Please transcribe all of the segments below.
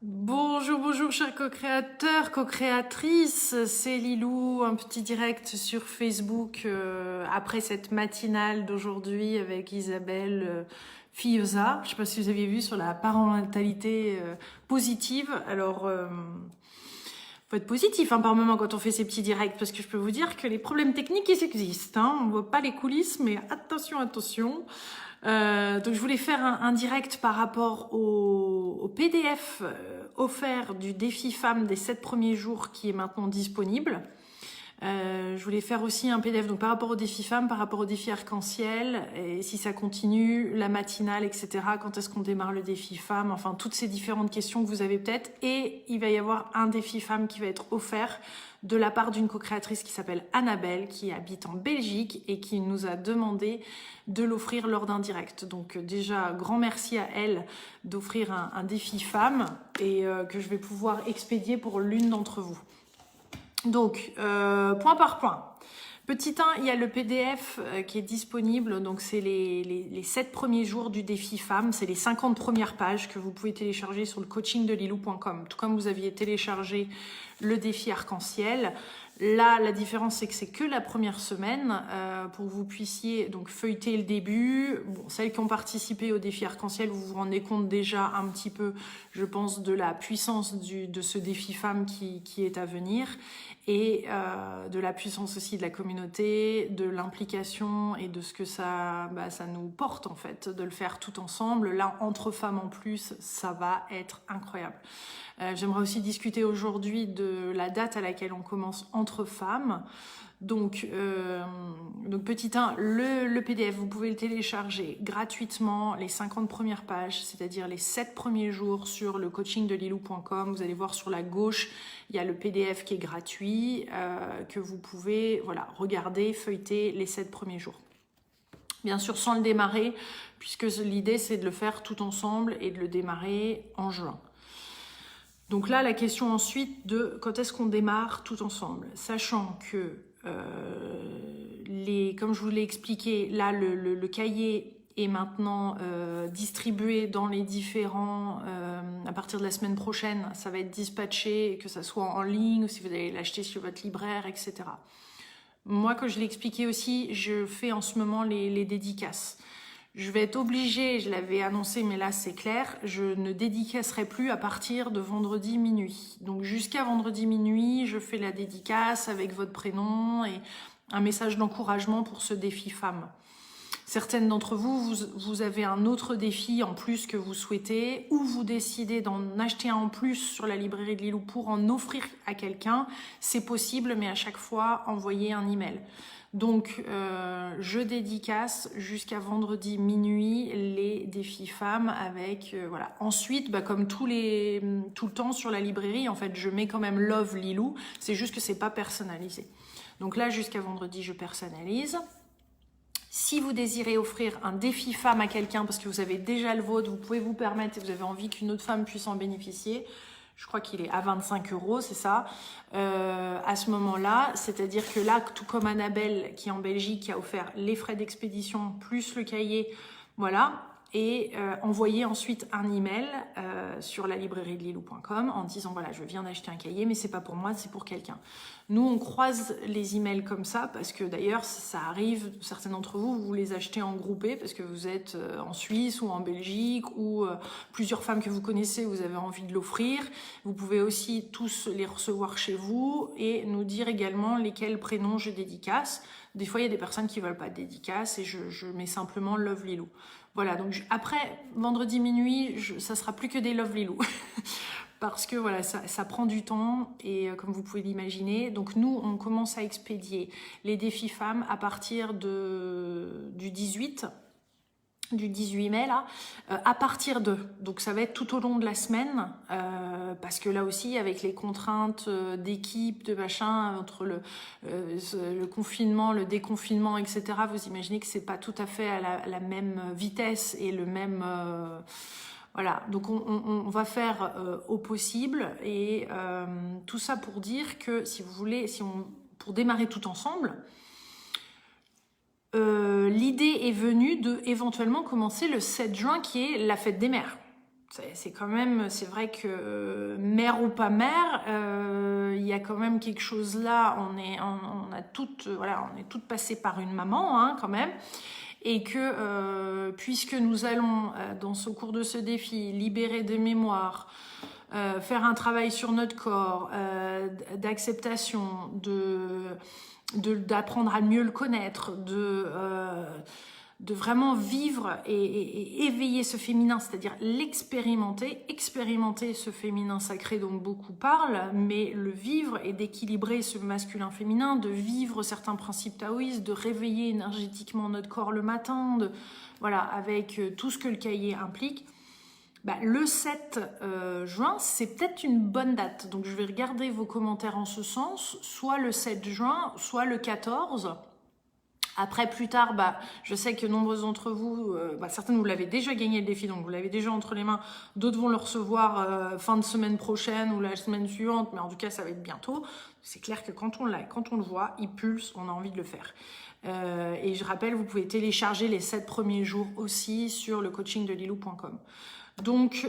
Bonjour, bonjour chers co-créateurs, co-créatrices, c'est Lilou, un petit direct sur Facebook après cette matinale d'aujourd'hui avec Isabelle Fioza. Je ne sais pas si vous aviez vu sur la parentalité positive. Alors, faut être positif par moment quand on fait ces petits directs parce que je peux vous dire que les problèmes techniques ils existent. On ne voit pas les coulisses, mais attention, attention. Donc je voulais faire un direct par rapport au PDF offert du défi femme des 7 premiers jours qui est maintenant disponible. Je voulais faire aussi un PDF donc par rapport au défi femme, par rapport au défi arc-en-ciel, et si ça continue, la matinale, etc. Quand est-ce qu'on démarre le défi femme, enfin toutes ces différentes questions que vous avez peut-être. Et il va y avoir un défi femme qui va être offert de la part d'une co-créatrice qui s'appelle Annabelle, qui habite en Belgique et qui nous a demandé de l'offrir lors d'un direct. Donc déjà, grand merci à elle d'offrir un défi femme et que je vais pouvoir expédier pour l'une d'entre vous. Donc, point par point. Petit 1, il y a le PDF qui est disponible. Donc, c'est les 7 premiers jours du défi femme. C'est les 50 premières pages que vous pouvez télécharger sur le coachingdelilou.com. Tout comme vous aviez téléchargé le défi arc-en-ciel. Là, la différence, c'est que c'est que la première semaine pour que vous puissiez donc feuilleter le début. Bon, celles qui ont participé au défi arc-en-ciel, vous vous rendez compte déjà un petit peu, je pense, de la puissance de ce défi femme qui est à venir et de la puissance aussi de la communauté, de l'implication et de ce que ça nous porte en fait, de le faire tout ensemble. Là, entre femmes en plus, ça va être incroyable. J'aimerais aussi discuter aujourd'hui de la date à laquelle on commence entre femmes. Donc petit 1, le PDF, vous pouvez le télécharger gratuitement, les 50 premières pages, c'est-à-dire les 7 premiers jours sur le coachingdelilou.com. Vous allez voir sur la gauche, il y a le PDF qui est gratuit, que vous pouvez regarder, feuilleter les 7 premiers jours. Bien sûr, sans le démarrer, puisque l'idée, c'est de le faire tout ensemble et de le démarrer en juin. Donc là, la question ensuite de quand est-ce qu'on démarre tout ensemble, sachant que, comme je vous l'ai expliqué, là, le cahier est maintenant distribué dans les différents, à partir de la semaine prochaine, ça va être dispatché, que ça soit en ligne ou si vous allez l'acheter sur votre libraire, etc. Moi, comme je l'ai expliqué aussi, je fais en ce moment les dédicaces. Je vais être obligée, je l'avais annoncé, mais là c'est clair, je ne dédicacerai plus à partir de vendredi minuit. Donc jusqu'à vendredi minuit, je fais la dédicace avec votre prénom et un message d'encouragement pour ce défi femme. Certaines d'entre vous, vous avez un autre défi en plus que vous souhaitez, ou vous décidez d'en acheter un en plus sur la librairie de Lilou pour en offrir à quelqu'un. C'est possible, mais à chaque fois, envoyez un email. Donc, je dédicace jusqu'à vendredi minuit les défis femmes avec, voilà. Ensuite, comme tout le temps sur la librairie, en fait, je mets quand même Love Lilou. C'est juste que c'est pas personnalisé. Donc là, jusqu'à vendredi, je personnalise. Si vous désirez offrir un défi femme à quelqu'un parce que vous avez déjà le vôtre, vous pouvez vous permettre et vous avez envie qu'une autre femme puisse en bénéficier, je crois qu'il est à 25 €, c'est ça, à ce moment-là. C'est-à-dire que là, tout comme Annabelle qui est en Belgique, qui a offert les frais d'expédition plus le cahier, voilà, et envoyer ensuite un email sur la librairie de Lilou.com en disant voilà, je viens d'acheter un cahier, mais c'est pas pour moi, c'est pour quelqu'un. Nous, on croise les emails comme ça parce que d'ailleurs, ça arrive, certains d'entre vous, vous les achetez en groupé parce que vous êtes en Suisse ou en Belgique ou plusieurs femmes que vous connaissez, vous avez envie de l'offrir. Vous pouvez aussi tous les recevoir chez vous et nous dire également lesquels prénoms je dédicace. Des fois, il y a des personnes qui veulent pas de dédicace et je mets simplement Love Lilou. Voilà, donc après, vendredi minuit, ça sera plus que des Love Lilou. Parce que voilà, ça prend du temps et comme vous pouvez l'imaginer. Donc nous, on commence à expédier les défis femmes à partir du 18 mai là, à partir de. Donc ça va être tout au long de la semaine, parce que là aussi, avec les contraintes d'équipe, de machin, entre le confinement, le déconfinement, etc., vous imaginez que c'est pas tout à fait à la même vitesse et le même... Voilà, donc on va faire au possible et tout ça pour dire que si vous voulez, pour démarrer tout ensemble, l'idée est venue de éventuellement commencer le 7 juin qui est la fête des mères. c'est quand même, c'est vrai que mère ou pas mère, il y a quand même quelque chose là. On a toutes, voilà, on est toutes passées par une maman, hein, quand même. Et que puisque nous allons, dans ce cours de ce défi, libérer des mémoires, faire un travail sur notre corps, d'acceptation, d'apprendre à mieux le connaître, de vraiment vivre et éveiller ce féminin, c'est-à-dire expérimenter ce féminin sacré dont beaucoup parlent, mais le vivre et d'équilibrer ce masculin-féminin, de vivre certains principes taoïstes, de réveiller énergétiquement notre corps le matin, voilà, avec tout ce que le cahier implique. Le 7 juin, c'est peut-être une bonne date. Donc je vais regarder vos commentaires en ce sens, soit le 7 juin, soit le 14. Après, plus tard, je sais que nombreux d'entre vous, certains vous l'avez déjà gagné le défi, donc vous l'avez déjà entre les mains. D'autres vont le recevoir fin de semaine prochaine ou la semaine suivante, mais en tout cas, ça va être bientôt. C'est clair que quand on le voit, il pulse, on a envie de le faire. Et je rappelle, vous pouvez télécharger les 7 premiers jours aussi sur le coachingdelilou.com. Donc,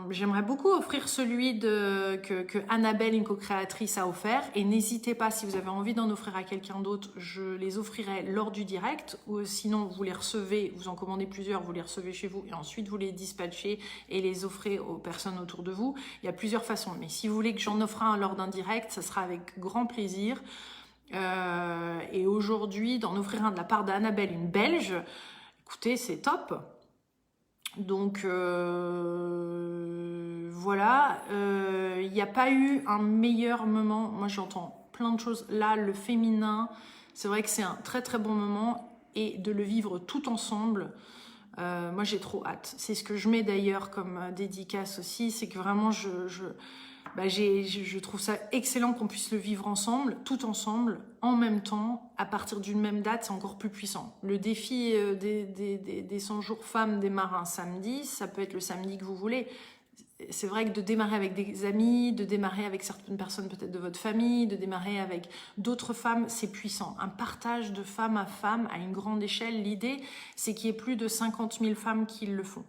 j'aimerais beaucoup offrir celui que Annabelle, une co-créatrice, a offert. Et n'hésitez pas, si vous avez envie d'en offrir à quelqu'un d'autre, je les offrirai lors du direct. Ou sinon, vous les recevez, vous en commandez plusieurs, vous les recevez chez vous et ensuite vous les dispatchez et les offrez aux personnes autour de vous. Il y a plusieurs façons. Mais si vous voulez que j'en offre un lors d'un direct, ça sera avec grand plaisir. Et aujourd'hui, d'en offrir un de la part d'Annabelle, une Belge, écoutez, c'est top. Donc voilà, il n'y a pas eu un meilleur moment. Moi j'entends plein de choses. Là, le féminin, c'est vrai que c'est un très très bon moment et de le vivre tout ensemble. Moi j'ai trop hâte. C'est ce que je mets d'ailleurs comme dédicace aussi, c'est que vraiment je trouve ça excellent qu'on puisse le vivre ensemble, tout ensemble, en même temps, à partir d'une même date, c'est encore plus puissant. Le défi des 100 jours femmes démarre un samedi, ça peut être le samedi que vous voulez. C'est vrai que de démarrer avec des amis, de démarrer avec certaines personnes peut-être de votre famille, de démarrer avec d'autres femmes, c'est puissant. Un partage de femme à une grande échelle, l'idée, c'est qu'il y ait plus de 50 000 femmes qui le font.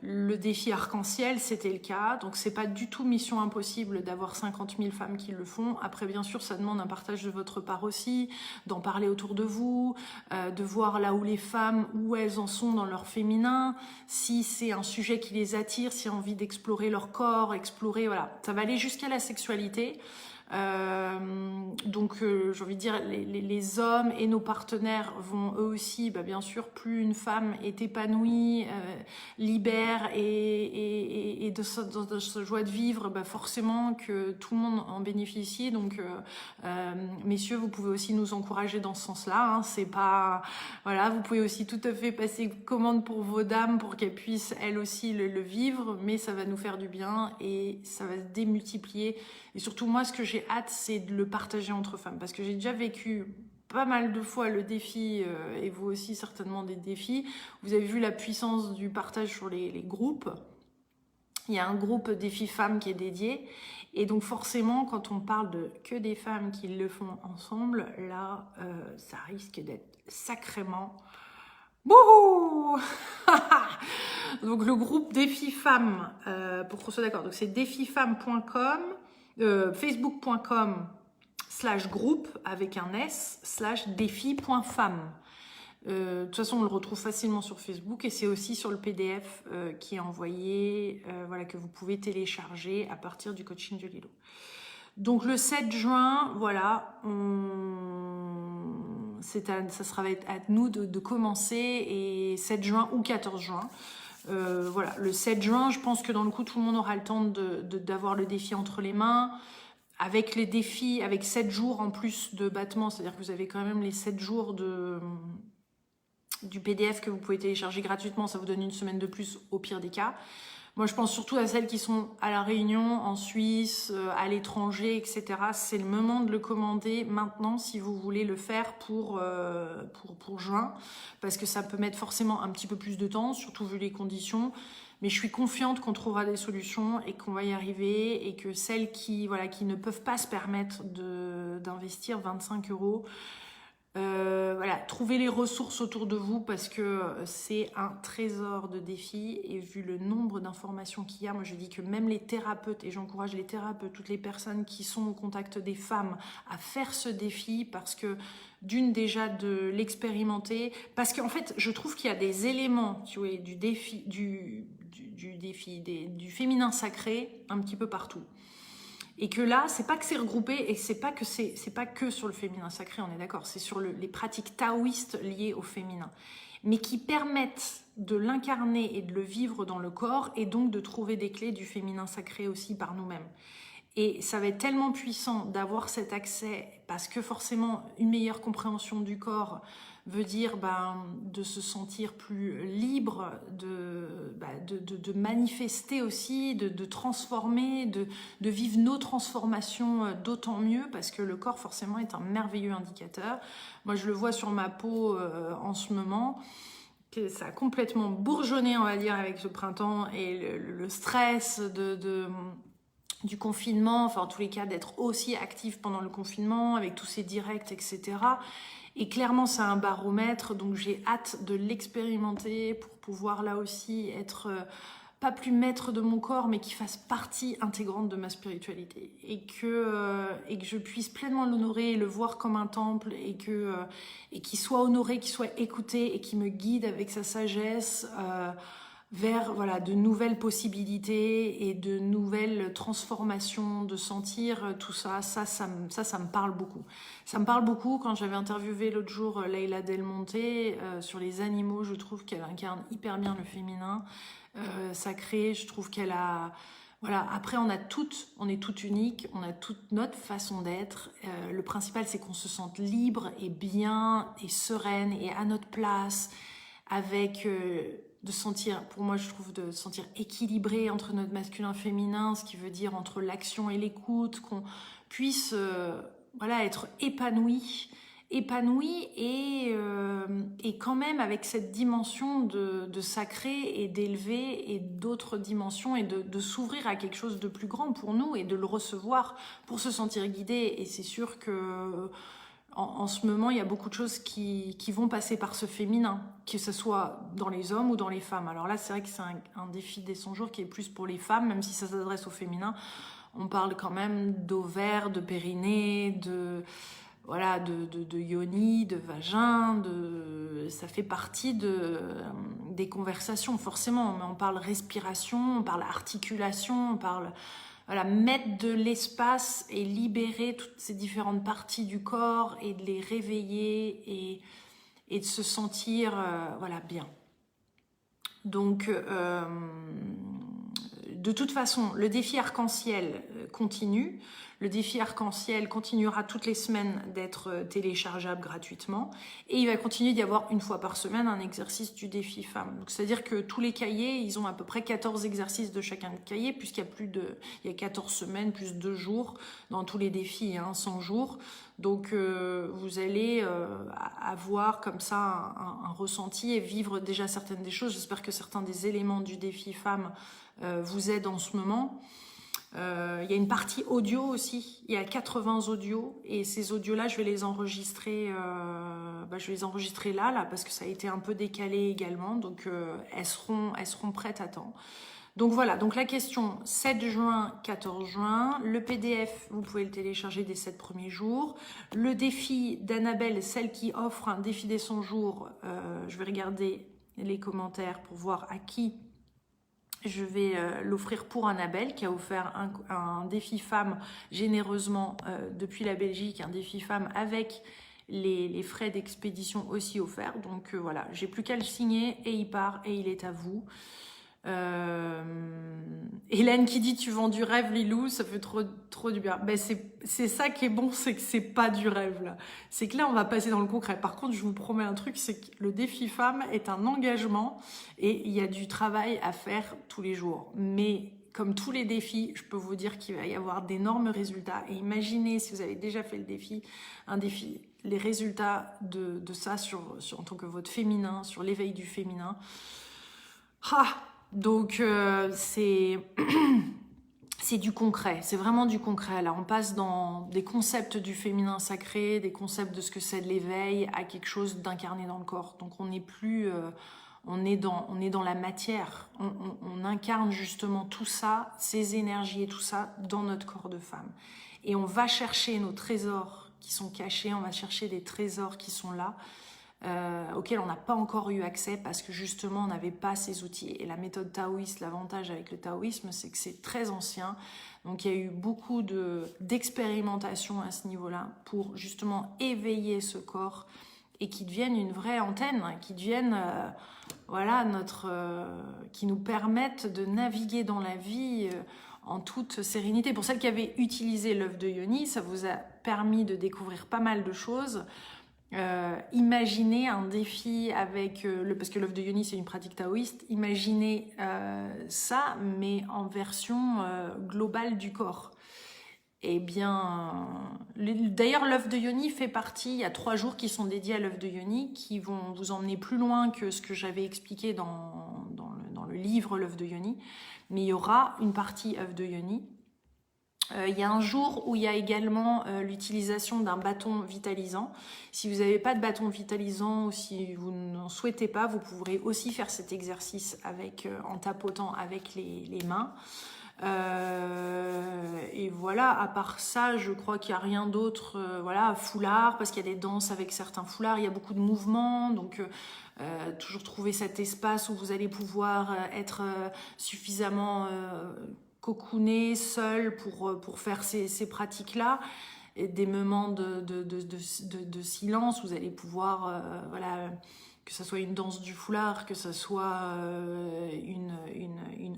Le défi arc-en-ciel, c'était le cas, donc c'est pas du tout mission impossible d'avoir 50 000 femmes qui le font. Après, bien sûr, ça demande un partage de votre part aussi, d'en parler autour de vous, de voir là où les femmes, où elles en sont dans leur féminin, si c'est un sujet qui les attire, si elles ont envie d'explorer leur corps, explorer, voilà, ça va aller jusqu'à la sexualité. Donc j'ai envie de dire les hommes et nos partenaires vont eux aussi, bien sûr, plus une femme est épanouie, libère et de ce joie de vivre, forcément que tout le monde en bénéficie. Donc messieurs, vous pouvez aussi nous encourager dans ce sens-là, hein. C'est pas, voilà, vous pouvez aussi tout à fait passer commande pour vos dames pour qu'elles puissent elles aussi le vivre, mais ça va nous faire du bien et ça va se démultiplier. Et surtout, moi, ce que j'ai hâte, c'est de le partager entre femmes. Parce que j'ai déjà vécu pas mal de fois le défi, et vous aussi certainement des défis. Vous avez vu la puissance du partage sur les groupes. Il y a un groupe défi femmes qui est dédié. Et donc forcément, quand on parle de que des femmes qui le font ensemble, là, ça risque d'être sacrément... Bouhou. Donc le groupe défi femmes, pour qu'on soit d'accord, donc c'est défifemmes.com, facebook.com/groupe avec un s/défi.femme. De toute façon, on le retrouve facilement sur Facebook et c'est aussi sur le PDF qui est envoyé, voilà, que vous pouvez télécharger à partir du coaching de Lilou. Donc le 7 juin, voilà, ça sera à nous de commencer, et 7 juin ou 14 juin. Voilà, le 7 juin, je pense que dans le coup, tout le monde aura le temps d'avoir le défi entre les mains. Avec les défis, avec 7 jours en plus de battement, c'est-à-dire que vous avez quand même les 7 jours du PDF que vous pouvez télécharger gratuitement, ça vous donne une semaine de plus au pire des cas. Moi, je pense surtout à celles qui sont à La Réunion, en Suisse, à l'étranger, etc. C'est le moment de le commander maintenant si vous voulez le faire pour juin, parce que ça peut mettre forcément un petit peu plus de temps, surtout vu les conditions. Mais je suis confiante qu'on trouvera des solutions et qu'on va y arriver, et que celles qui ne peuvent pas se permettre d'investir 25 €, Voilà, trouvez les ressources autour de vous parce que c'est un trésor de défis et vu le nombre d'informations qu'il y a, moi je dis que même les thérapeutes, et j'encourage les thérapeutes, toutes les personnes qui sont au contact des femmes à faire ce défi parce que d'une déjà de l'expérimenter, parce qu'en fait je trouve qu'il y a des éléments tu vois, du défi, du féminin sacré un petit peu partout. Et que là, c'est pas que c'est regroupé et c'est pas que sur le féminin sacré, on est d'accord, c'est sur les pratiques taoïstes liées au féminin, mais qui permettent de l'incarner et de le vivre dans le corps et donc de trouver des clés du féminin sacré aussi par nous-mêmes. Et ça va être tellement puissant d'avoir cet accès parce que forcément une meilleure compréhension du corps veut dire de se sentir plus libre, de manifester aussi, de transformer, de vivre nos transformations d'autant mieux parce que le corps forcément est un merveilleux indicateur. Moi je le vois sur ma peau en ce moment, que ça a complètement bourgeonné on va dire avec ce printemps et le stress du confinement, enfin en tous les cas d'être aussi active pendant le confinement avec tous ces directs, etc. Et clairement c'est un baromètre, donc j'ai hâte de l'expérimenter pour pouvoir là aussi être pas plus maître de mon corps, mais qui fasse partie intégrante de ma spiritualité et que je puisse pleinement l'honorer et le voir comme un temple et qu'il soit honoré, qu'il soit écouté et qu'il me guide avec sa sagesse vers voilà, de nouvelles possibilités et de nouvelles transformations, de sentir tout ça, ça me parle beaucoup. Ça me parle beaucoup quand j'avais interviewé l'autre jour Leila Del Monte sur les animaux, je trouve qu'elle incarne hyper bien le féminin sacré, je trouve qu'elle a... Voilà, après on est toutes uniques, on a toute notre façon d'être. Le principal c'est qu'on se sente libre et bien et sereine et à notre place avec... de sentir, pour moi je trouve de sentir équilibré entre notre masculin et féminin, ce qui veut dire entre l'action et l'écoute, qu'on puisse voilà, être épanoui et quand même avec cette dimension de sacré et d'élevé et d'autres dimensions et de s'ouvrir à quelque chose de plus grand pour nous et de le recevoir pour se sentir guidé. Et c'est sûr que en ce moment, il y a beaucoup de choses qui vont passer par ce féminin, que ce soit dans les hommes ou dans les femmes. Alors là, c'est vrai que c'est un défi des 100 jours qui est plus pour les femmes, même si ça s'adresse au féminin. On parle quand même d'ovaires, de périnée, de yoni, de vagin, ça fait partie des conversations, forcément. Mais on parle respiration, on parle articulation, on parle... Voilà, mettre de l'espace et libérer toutes ces différentes parties du corps et de les réveiller et de se sentir voilà, bien. Donc, de toute façon, le défi arc-en-ciel continue. Le défi arc-en-ciel continuera toutes les semaines d'être téléchargeable gratuitement. Et il va continuer d'y avoir une fois par semaine un exercice du défi femme. Donc, c'est-à-dire que tous les cahiers, ils ont à peu près 14 exercices de chacun des cahiers, puisqu'il y a 14 semaines plus 2 jours dans tous les défis, 100 jours. Donc, vous allez avoir comme ça un ressenti et vivre déjà certaines des choses. J'espère que certains des éléments du défi femme vous aident en ce moment. Il y a une partie audio aussi, il y a 80 audios et ces audios-là, je vais les enregistrer là parce que ça a été un peu décalé également, donc elles seront prêtes à temps. Donc voilà, donc la question 7 juin, 14 juin, le PDF, vous pouvez le télécharger des 7 premiers jours. Le défi d'Annabelle, celle qui offre un défi des 100 jours, je vais regarder les commentaires pour voir à qui je vais l'offrir pour Annabelle, qui a offert un défi femme généreusement depuis la Belgique, un défi femme avec les frais d'expédition aussi offerts. Donc voilà, j'ai plus qu'à le signer et il part et il est à vous. Hélène qui dit tu vends du rêve Lilou, ça fait trop du bien. Ben c'est ça qui est bon, c'est que c'est pas du rêve là. C'est que là on va passer dans le concret. Par contre je vous promets un truc, c'est que le défi femme est un engagement et il y a du travail à faire tous les jours. Mais comme tous les défis, je peux vous dire qu'il va y avoir d'énormes résultats. Et imaginez si vous avez déjà fait un défi, les résultats de ça en tant que votre féminin, sur l'éveil du féminin. Donc c'est c'est du concret, c'est vraiment du concret. Là, on passe dans des concepts du féminin sacré, des concepts de ce que c'est de l'éveil, à quelque chose d'incarné dans le corps. Donc on n'est plus, on est dans la matière. On incarne justement tout ça, ces énergies et tout ça dans notre corps de femme. Et on va chercher nos trésors qui sont cachés, on va chercher des trésors qui sont là, auxquels on n'a pas encore eu accès parce que justement on n'avait pas ces outils. Et la méthode taoïste, l'avantage avec le taoïsme, c'est que c'est très ancien, donc il y a eu beaucoup d'expérimentation à ce niveau-là pour justement éveiller ce corps et qui devienne une vraie antenne, qui devienne voilà, qui nous permette de naviguer dans la vie en toute sérénité. Pour celles qui avaient utilisé l'œuf de Yoni, ça vous a permis de découvrir pas mal de choses. Imaginez un défi avec parce que l'œuf de Yoni c'est une pratique taoïste, imaginez ça mais en version globale du corps. Eh bien, d'ailleurs l'œuf de Yoni fait partie, il y a 3 jours qui sont dédiés à l'œuf de Yoni qui vont vous emmener plus loin que ce que j'avais expliqué dans le livre l'œuf de Yoni, mais il y aura une partie œuf de Yoni. Il y a un jour où il y a également l'utilisation d'un bâton vitalisant. Si vous n'avez pas de bâton vitalisant ou si vous n'en souhaitez pas, vous pourrez aussi faire cet exercice en tapotant avec les mains. Et voilà, à part ça, je crois qu'il n'y a rien d'autre. Voilà, foulard, parce qu'il y a des danses avec certains foulards, il y a beaucoup de mouvements, donc toujours trouver cet espace où vous allez pouvoir être suffisamment cocooné, seul pour faire ces pratiques-là. Et des moments de silence, vous allez pouvoir, voilà, que ce soit une danse du foulard, que ce soit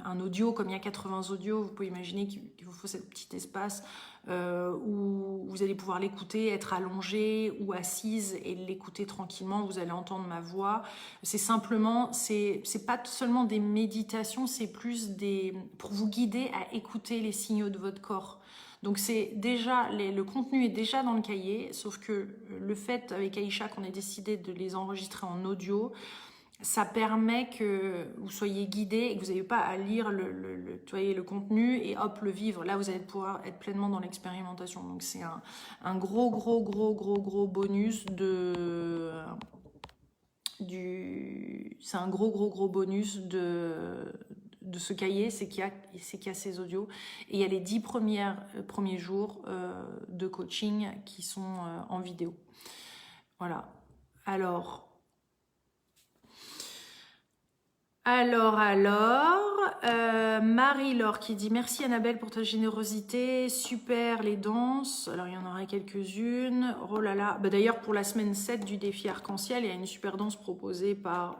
un audio, comme il y a 80 audios, vous pouvez imaginer qu'il vous faut ce petit espace où vous allez pouvoir l'écouter, être allongé ou assise et l'écouter tranquillement, vous allez entendre ma voix. C'est simplement, c'est pas seulement des méditations, c'est plus pour vous guider à écouter les signaux de votre corps. Donc c'est déjà, le contenu est déjà dans le cahier, sauf que le fait avec Aïcha qu'on ait décidé de les enregistrer en audio, ça permet que vous soyez guidé et que vous n'ayez pas à lire le contenu et hop le vivre. Là vous allez pouvoir être pleinement dans l'expérimentation. Donc c'est un gros bonus c'est un gros bonus de ce cahier, c'est qu'il y a ces audios et il y a les 10 premiers jours de coaching qui sont en vidéo. Voilà. Alors, Marie-Laure qui dit « Merci Annabelle pour ta générosité, super les danses. » Alors il y en aura quelques-unes. Oh là là. Bah, d'ailleurs pour la semaine 7 du défi arc-en-ciel, il y a une super danse proposée par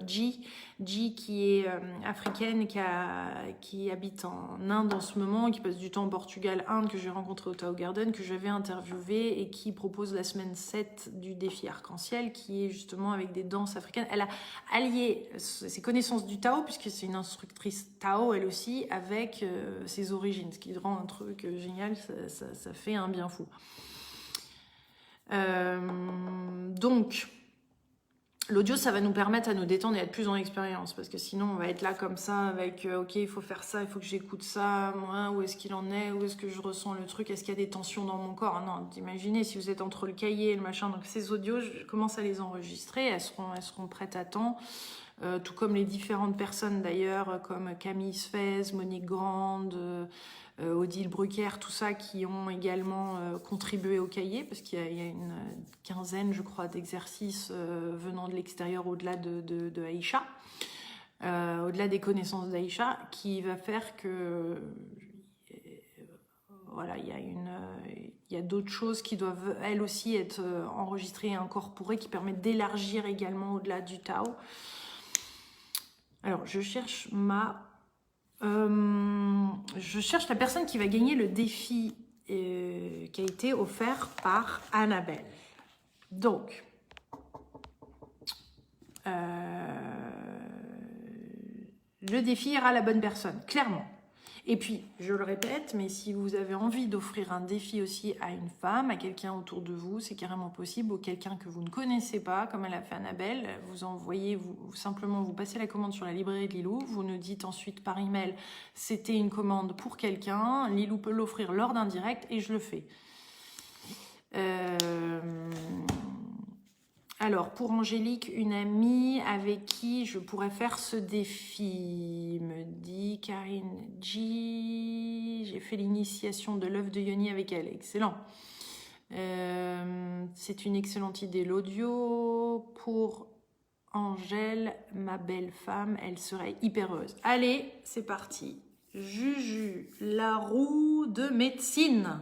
Ji qui est africaine, qui habite en Inde en ce moment, qui passe du temps au Portugal, Inde, que j'ai rencontré au Tao Garden, que j'avais interviewé et qui propose la semaine 7 du défi arc-en-ciel, qui est justement avec des danses africaines. Elle a allié ses connaissances du Tao, puisque c'est une instructrice Tao elle aussi, avec ses origines, ce qui rend un truc génial, ça fait un bien fou. Donc l'audio, ça va nous permettre à nous détendre et à être plus dans l'expérience, parce que sinon on va être là comme ça avec ok, il faut faire ça, il faut que j'écoute ça, moi, où est-ce qu'il en est, où est-ce que je ressens le truc, est-ce qu'il y a des tensions dans mon corps? Non, imaginez si vous êtes entre le cahier et le machin. Donc ces audios, je commence à les enregistrer, elles seront prêtes à temps. Tout comme les différentes personnes d'ailleurs, comme Camille Sfez, Monique Grande, Odile Brucker, tout ça, qui ont également contribué au cahier, parce qu'il y a une quinzaine, je crois, d'exercices venant de l'extérieur, au-delà de Aïcha, au-delà des connaissances d'Aïcha, qui va faire que voilà, il y a d'autres choses qui doivent elles aussi être enregistrées et incorporées, qui permettent d'élargir également au-delà du Tao. Alors, je cherche la personne qui va gagner le défi qui a été offert par Annabelle. Donc, le défi ira à la bonne personne, clairement. Et puis, je le répète, mais si vous avez envie d'offrir un défi aussi à une femme, à quelqu'un autour de vous, c'est carrément possible, ou quelqu'un que vous ne connaissez pas, comme elle a fait Annabelle, vous envoyez, simplement vous passez la commande sur la librairie de Lilou, vous nous dites ensuite par email, c'était une commande pour quelqu'un, Lilou peut l'offrir lors d'un direct, et je le fais. Alors, pour Angélique, une amie avec qui je pourrais faire ce défi, me dit Karine G. J'ai fait l'initiation de l'œuf de Yoni avec elle. Excellent. C'est une excellente idée, l'audio. Pour Angèle, ma belle femme, elle serait hyper heureuse. Allez, c'est parti. Juju, la roue de médecine.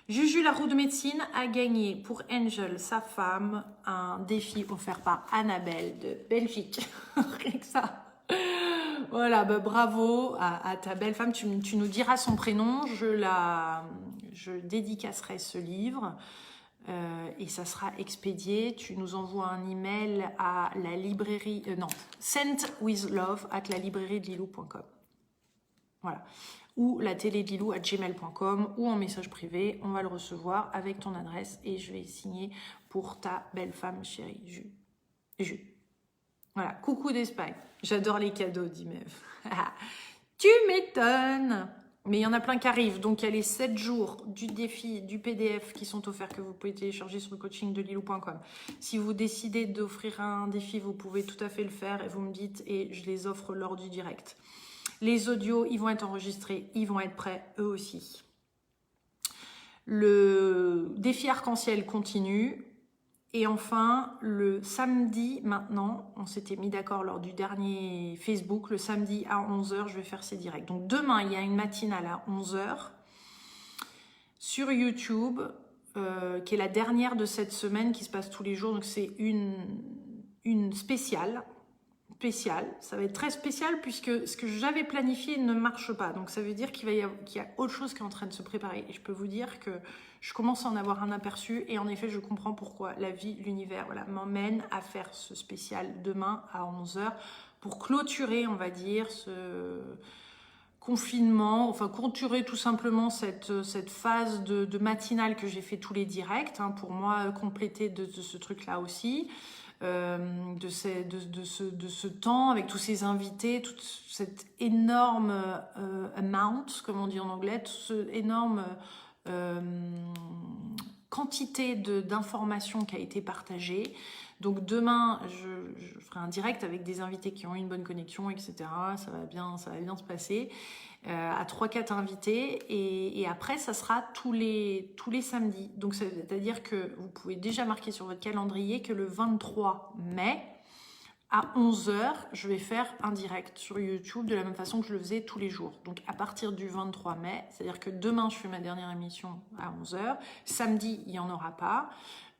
Juju, la roue de médecine, a gagné pour Angel, sa femme, un défi offert par Annabelle de Belgique. Rien que ça. Voilà, bah, bravo à ta belle femme. Tu nous diras son prénom. Je dédicacerai ce livre et ça sera expédié. Tu nous envoies un email à la librairie... sentwithlove@lalibrairiedlilou.com. Voilà. Ou la télé de Lilou @gmail.com ou en message privé. On va le recevoir avec ton adresse et je vais signer pour ta belle femme chérie. Ju. Voilà. Coucou d'Espagne. J'adore les cadeaux, dit Mev. Tu m'étonnes. Mais il y en a plein qui arrivent. Donc, il y a les 7 jours du défi, du PDF qui sont offerts que vous pouvez télécharger sur le coaching de lilou.com. Si vous décidez d'offrir un défi, vous pouvez tout à fait le faire et vous me dites et je les offre lors du direct. Les audios, ils vont être enregistrés, ils vont être prêts, eux aussi. Le défi arc-en-ciel continue. Et enfin, le samedi, maintenant, on s'était mis d'accord lors du dernier Facebook, le samedi à 11h, je vais faire ces directs. Donc demain, il y a une matinale à 11h sur YouTube, qui est la dernière de cette semaine, qui se passe tous les jours. Donc c'est une spéciale. Ça va être très spécial puisque ce que j'avais planifié ne marche pas. Donc ça veut dire qu'il y a autre chose qui est en train de se préparer. Et je peux vous dire que je commence à en avoir un aperçu et en effet je comprends pourquoi la vie, l'univers m'emmène à faire ce spécial demain à 11h pour clôturer, on va dire, ce confinement, enfin clôturer tout simplement cette phase de matinale que j'ai fait tous les directs, pour moi compléter de ce truc-là aussi. De ce temps avec tous ces invités, toute cette énorme amount, comme on dit en anglais, toute cette énorme quantité d'informations qui a été partagée. Donc demain, je ferai un direct avec des invités qui ont une bonne connexion, etc. Ça va bien se passer. À 3-4 invités et après ça sera tous les samedis. Donc c'est-à-dire que vous pouvez déjà marquer sur votre calendrier que le 23 mai à 11h, je vais faire un direct sur YouTube de la même façon que je le faisais tous les jours. Donc à partir du 23 mai, c'est-à-dire que demain je fais ma dernière émission à 11h, samedi il n'y en aura pas.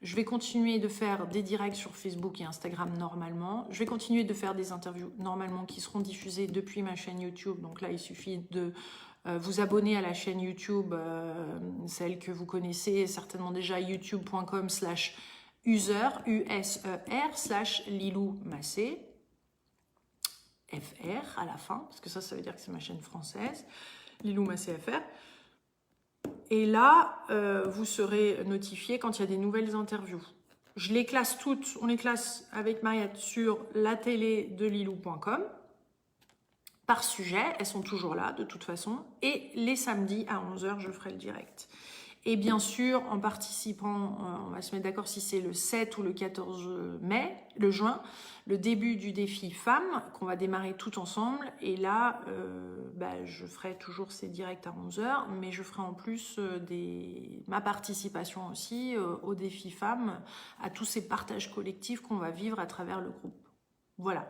Je vais continuer de faire des directs sur Facebook et Instagram normalement. Je vais continuer de faire des interviews normalement qui seront diffusées depuis ma chaîne YouTube. Donc là, il suffit de vous abonner à la chaîne YouTube, celle que vous connaissez certainement déjà, youtube.com/user, /Lilou Massé, FR à la fin, parce que ça veut dire que c'est ma chaîne française, Lilou Massé FR. Et là, vous serez notifié quand il y a des nouvelles interviews. Je les classe toutes, on les classe avec Mariette sur la télé de lilou.com par sujet, elles sont toujours là de toute façon. Et les samedis à 11h, je ferai le direct. Et bien sûr, en participant, on va se mettre d'accord si c'est le 7 ou le 14 juin, le début du défi femmes, qu'on va démarrer tout ensemble. Et là, je ferai toujours ces directs à 11h, mais je ferai en plus ma participation aussi au défi femmes, à tous ces partages collectifs qu'on va vivre à travers le groupe. Voilà.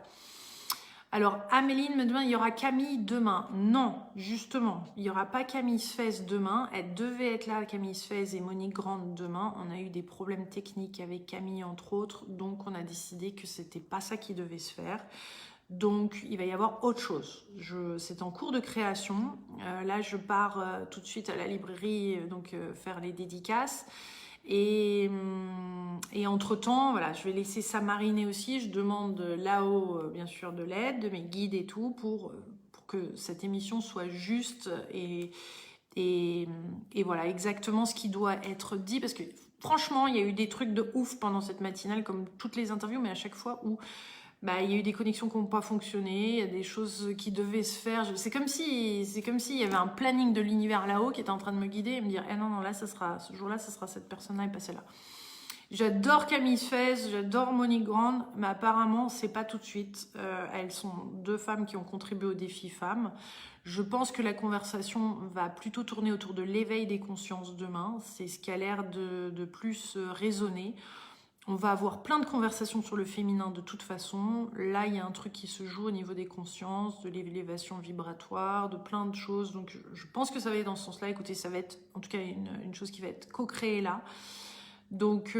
Alors, Améline me demande, il y aura Camille demain. Non, justement, il n'y aura pas Camille Sfez demain. Elle devait être là, Camille Sfez et Monique Grande demain. On a eu des problèmes techniques avec Camille, entre autres. Donc, on a décidé que c'était pas ça qui devait se faire. Donc, il va y avoir autre chose. C'est en cours de création. Là, je pars tout de suite à la librairie, faire les dédicaces. Et entre-temps, voilà, je vais laisser ça mariner aussi. Je demande là-haut, bien sûr, de l'aide, de mes guides et tout, pour que cette émission soit juste et voilà, exactement ce qui doit être dit. Parce que franchement, il y a eu des trucs de ouf pendant cette matinale, comme toutes les interviews, mais à chaque fois où bah, il y a eu des connexions qui n'ont pas fonctionné, il y a des choses qui devaient se faire. C'est comme si il y avait un planning de l'univers là-haut qui était en train de me guider et me dire, non, non, là, ce jour-là, ça sera cette personne-là et pas celle-là. J'adore Camille Fez, j'adore Monique Grande, mais apparemment, c'est pas tout de suite. Elles sont 2 femmes qui ont contribué au défi femmes. Je pense que la conversation va plutôt tourner autour de l'éveil des consciences demain. C'est ce qui a l'air de plus résonner. On va avoir plein de conversations sur le féminin de toute façon. Là, il y a un truc qui se joue au niveau des consciences, de l'élévation vibratoire, de plein de choses. Donc, je pense que ça va être dans ce sens-là. Écoutez, ça va être en tout cas une chose qui va être co-créée là. Donc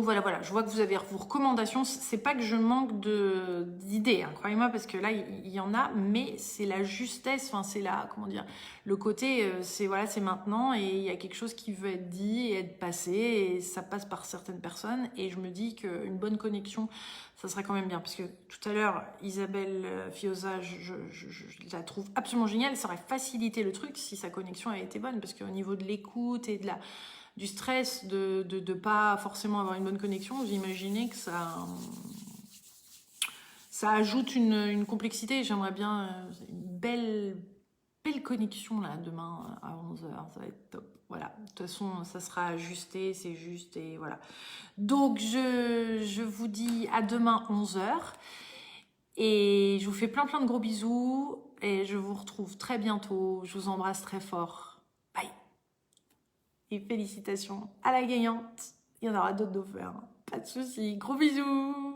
voilà, je vois que vous avez vos recommandations. C'est pas que je manque d'idées, hein, croyez-moi, parce que là, il y en a, mais c'est la justesse, enfin, c'est la, comment dire, le côté, c'est maintenant, et il y a quelque chose qui veut être dit et être passé, et ça passe par certaines personnes, et je me dis qu'une bonne connexion, ça serait quand même bien, parce que tout à l'heure, Isabelle Fioza, je la trouve absolument géniale, ça aurait facilité le truc si sa connexion avait été bonne, parce qu'au niveau de l'écoute et du stress de pas forcément avoir une bonne connexion, vous imaginez que ça ajoute une complexité. J'aimerais bien une belle connexion là demain à 11h, ça va être top. Voilà, de toute façon ça sera ajusté, c'est juste et voilà. Donc je vous dis à demain 11h et je vous fais plein de gros bisous et je vous retrouve très bientôt. Je vous embrasse très fort. Bye. Et félicitations à la gagnante. Il y en aura d'autres d'offerts. Pas de soucis. Gros bisous.